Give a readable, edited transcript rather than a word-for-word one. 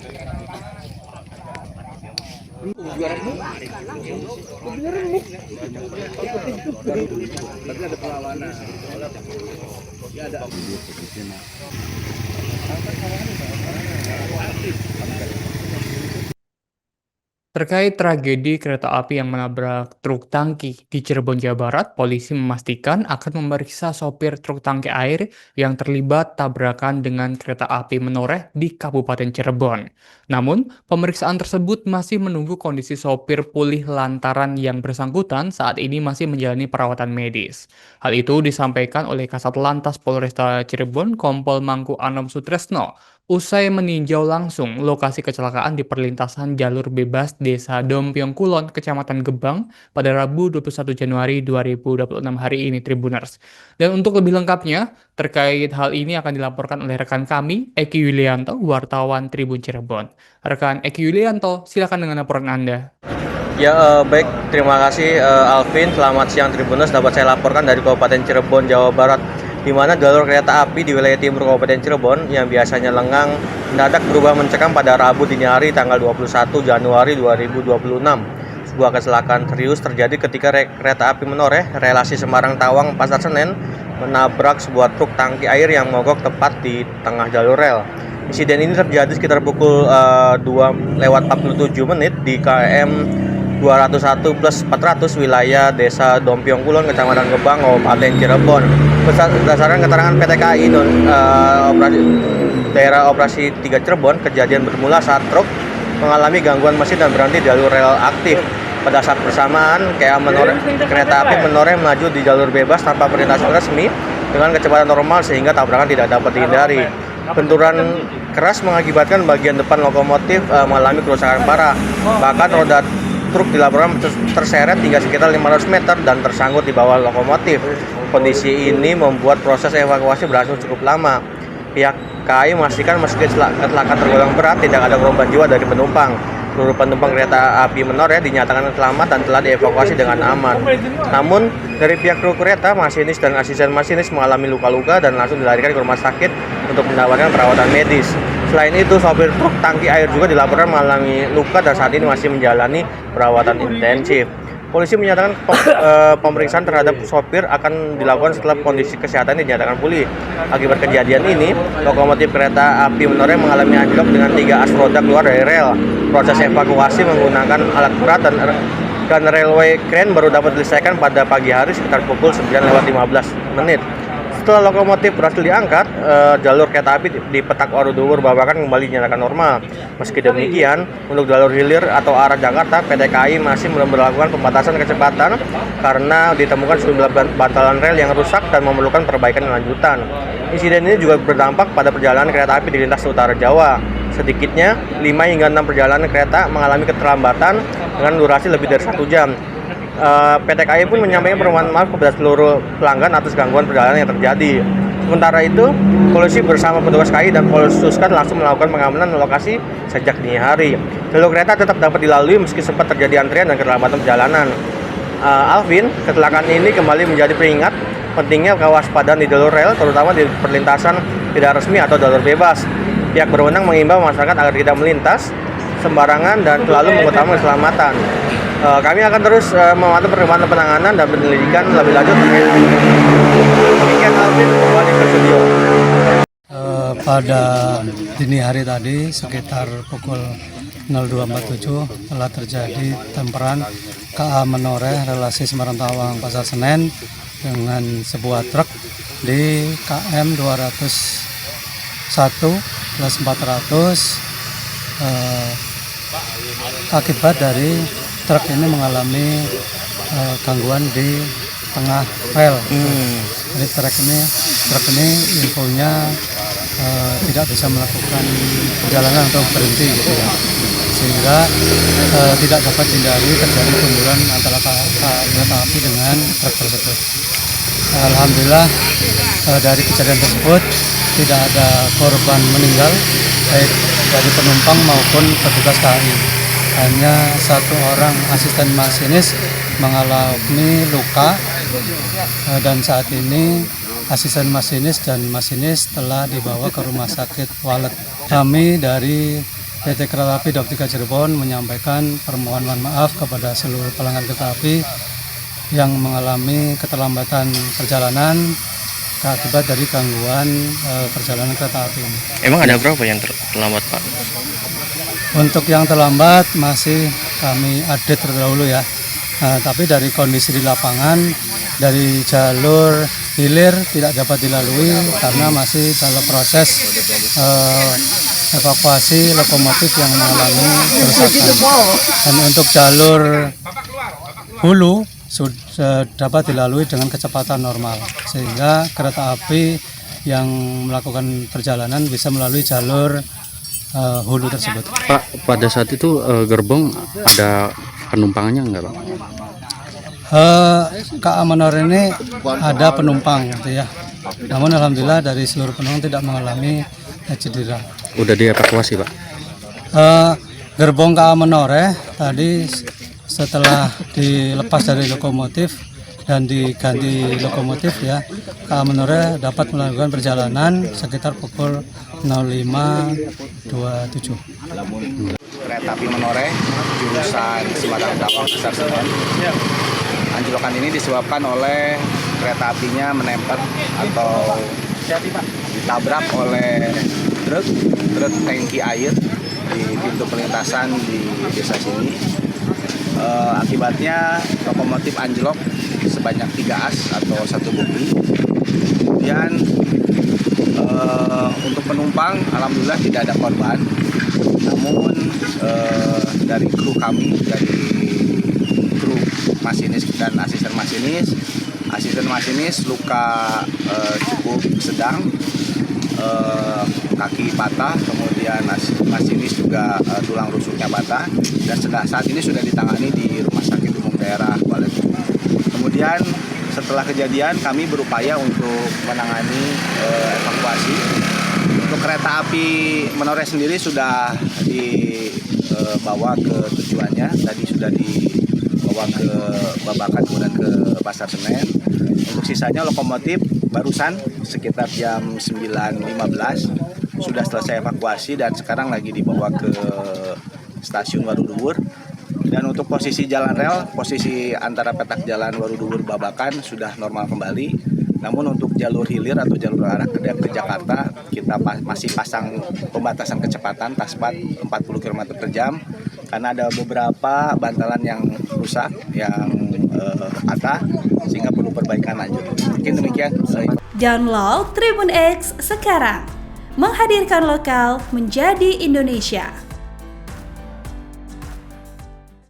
Tapi ada perlawanan. Ya ada. Terkait tragedi kereta api yang menabrak truk tangki di Cirebon, Jawa Barat, polisi memastikan akan memeriksa sopir truk tangki air yang terlibat tabrakan dengan kereta api menoreh di Kabupaten Cirebon. Namun, pemeriksaan tersebut masih menunggu kondisi sopir pulih lantaran yang bersangkutan saat ini masih menjalani perawatan medis. Hal itu disampaikan oleh Kasat Lantas Polresta Cirebon, Kompol Mangku Anom Sutresno, usai meninjau langsung lokasi kecelakaan di perlintasan jalur bebas Desa Dompiong Kulon, Kecamatan Gebang pada Rabu 21 Januari 2026 hari ini, Tribuners. Dan untuk lebih lengkapnya, terkait hal ini akan dilaporkan oleh rekan kami, Eki Yulianto, wartawan Tribun Cirebon. Rekan Eki Yulianto, silakan dengan laporan Anda. Ya, baik, terima kasih Alvin. Selamat siang Tribuners, dapat saya laporkan dari Kabupaten Cirebon, Jawa Barat, di mana jalur kereta api di wilayah timur Kabupaten Cirebon yang biasanya lengang mendadak berubah mencekam pada Rabu dini hari tanggal 21 Januari 2026. Sebuah kecelakaan serius terjadi ketika kereta api menoreh relasi Semarang-Tawang Pasar Senen menabrak sebuah truk tangki air yang mogok tepat di tengah jalur rel. Insiden ini terjadi sekitar pukul 2:47 di KM 201+400 wilayah Desa Dompiong Kulon, Kecamatan Gebang, Kabupaten Cirebon. Berdasarkan keterangan PT KAI daerah operasi 3 Cirebon, kejadian bermula saat truk mengalami gangguan mesin dan berhenti di jalur rel aktif. Pada saat bersamaan, kereta api menoreh melaju di jalur bebas tanpa perlintasan resmi dengan kecepatan normal sehingga tabrakan tidak dapat dihindari. Benturan keras mengakibatkan bagian depan lokomotif mengalami kerusakan parah. Bahkan roda truk dilaporkan terseret hingga sekitar 500 meter dan tersangkut di bawah lokomotif. Kondisi ini membuat proses evakuasi berlangsung cukup lama. Pihak KAI memastikan meski kecelakaan tergolong berat, tidak ada korban jiwa dari penumpang. Seluruh penumpang kereta api menoreh dinyatakan selamat dan telah dievakuasi dengan aman. Namun, dari pihak kru kereta, masinis dan asisten masinis mengalami luka-luka dan langsung dilarikan ke rumah sakit untuk mendapatkan perawatan medis. Selain itu, sopir truk tangki air juga dilaporkan mengalami luka dan saat ini masih menjalani perawatan intensif. Polisi menyatakan pemeriksaan terhadap sopir akan dilakukan setelah kondisi kesehatan dinyatakan pulih. Akibat kejadian ini, lokomotif kereta api menoreh mengalami anjlok dengan 3 as roda keluar dari rel. Proses evakuasi menggunakan alat berat dan railway crane baru dapat diselesaikan pada pagi hari sekitar pukul 9:15. Setelah lokomotif berhasil diangkat, jalur kereta api di Petak Waruduwur Babakan kembali dinyatakan normal. Meski demikian, untuk jalur hilir atau arah Jakarta, PT KAI masih memperlakukan pembatasan kecepatan karena ditemukan sejumlah bantalan rel yang rusak dan memerlukan perbaikan lanjutan. Insiden ini juga berdampak pada perjalanan kereta api di lintas utara Jawa. Sedikitnya 5 hingga 6 perjalanan kereta mengalami keterlambatan dengan durasi lebih dari 1 jam. PT KAI pun menyampaikan permohonan maaf kepada seluruh pelanggan atas gangguan perjalanan yang terjadi. Sementara itu, polisi bersama petugas KAI dan Polres Suskan langsung melakukan pengamanan lokasi sejak dini hari. Jalur kereta tetap dapat dilalui meski sempat terjadi antrian dan keterlambatan perjalanan. Alvin, kecelakaan ini kembali menjadi pengingat pentingnya kewaspadaan di jalur rel, terutama di perlintasan tidak resmi atau jalur bebas. Pihak berwenang mengimbau masyarakat agar tidak melintas sembarangan dan selalu mengutamakan keselamatan. Kami akan terus memantau perkembangan penanganan dan penyelidikan lebih lanjut. Demikian Alvin, kembali ke studio. Pada dini hari tadi sekitar pukul 02.47 telah terjadi temperan KA menoreh relasi Semarang-Tawang Pasar Senen dengan sebuah truk di KM 201+400. Akibat dari truk ini mengalami gangguan di tengah rel. Jadi truk ini infonya tidak bisa melakukan perjalanan atau berhenti gitu ya, sehingga tidak dapat dihindari terjadi benturan antara kereta api dengan truk tersebut. Alhamdulillah dari kejadian tersebut tidak ada korban meninggal baik dari penumpang maupun petugas KAI. Hanya 1 orang asisten masinis mengalami luka dan saat ini asisten masinis dan masinis telah dibawa ke rumah sakit Walet. Kami dari PT Kereta Api Daup 3 Cirebon menyampaikan permohonan maaf kepada seluruh pelanggan kereta api yang mengalami keterlambatan perjalanan akibat dari gangguan perjalanan kereta api ini. Emang ada berapa yang terlambat, Pak? Untuk yang terlambat masih kami update terdahulu ya. Tapi dari kondisi di lapangan, dari jalur hilir tidak dapat dilalui karena masih dalam proses evakuasi lokomotif yang mengalami kerusakan. Dan untuk jalur hulu sudah dapat dilalui dengan kecepatan normal, sehingga kereta api yang melakukan perjalanan bisa melalui jalur hulu tersebut. Pak, pada saat itu gerbong ada penumpangnya enggak, Pak? KA Menor ini ada penumpang gitu ya. Namun alhamdulillah dari seluruh penumpang tidak mengalami cedera. Udah dievakuasi, Pak? Gerbong KA Menore tadi setelah dilepas dari lokomotif dan diganti lokomotif ya, KA Menore dapat melakukan perjalanan sekitar pukul 05.27. Kereta api Menore jurusan Semarang Dawang Pasar Senen. Anjlokan ini disebabkan oleh kereta apinya menempel atau ditabrak oleh truk tangki air di pintu perlintasan di desa sini. Akibatnya lokomotif anjlok sebanyak 3 as atau 1 bogi. Kemudian untuk penumpang alhamdulillah tidak ada korban. Namun dari kru kami, dari kru masinis dan asisten masinis luka cukup sedang, kaki patah, kemudian masinis juga tulang rusuknya patah, dan saat ini sudah ditangani di Rumah Sakit Umum Daerah Walet. Kemudian setelah kejadian kami berupaya untuk menangani evakuasi. Untuk kereta api Menore sendiri sudah dibawa ke tujuannya, tadi sudah dibawa ke Babakan kemudian ke Pasar Senen. Untuk sisanya lokomotif barusan sekitar jam 9.15 sudah selesai evakuasi dan sekarang lagi dibawa ke stasiun Waruduwur. Dan untuk posisi jalan rel, posisi antara petak jalan Waruduwur Babakan sudah normal kembali. Namun untuk jalur hilir atau jalur arah ke Jakarta, kita masih pasang pembatasan kecepatan taspat 40 km per jam karena ada beberapa bantalan yang rusak, yang patah, sehingga perlu perbaikan lanjut. Mungkin demikian. Download Tribun X sekarang, menghadirkan lokal menjadi Indonesia.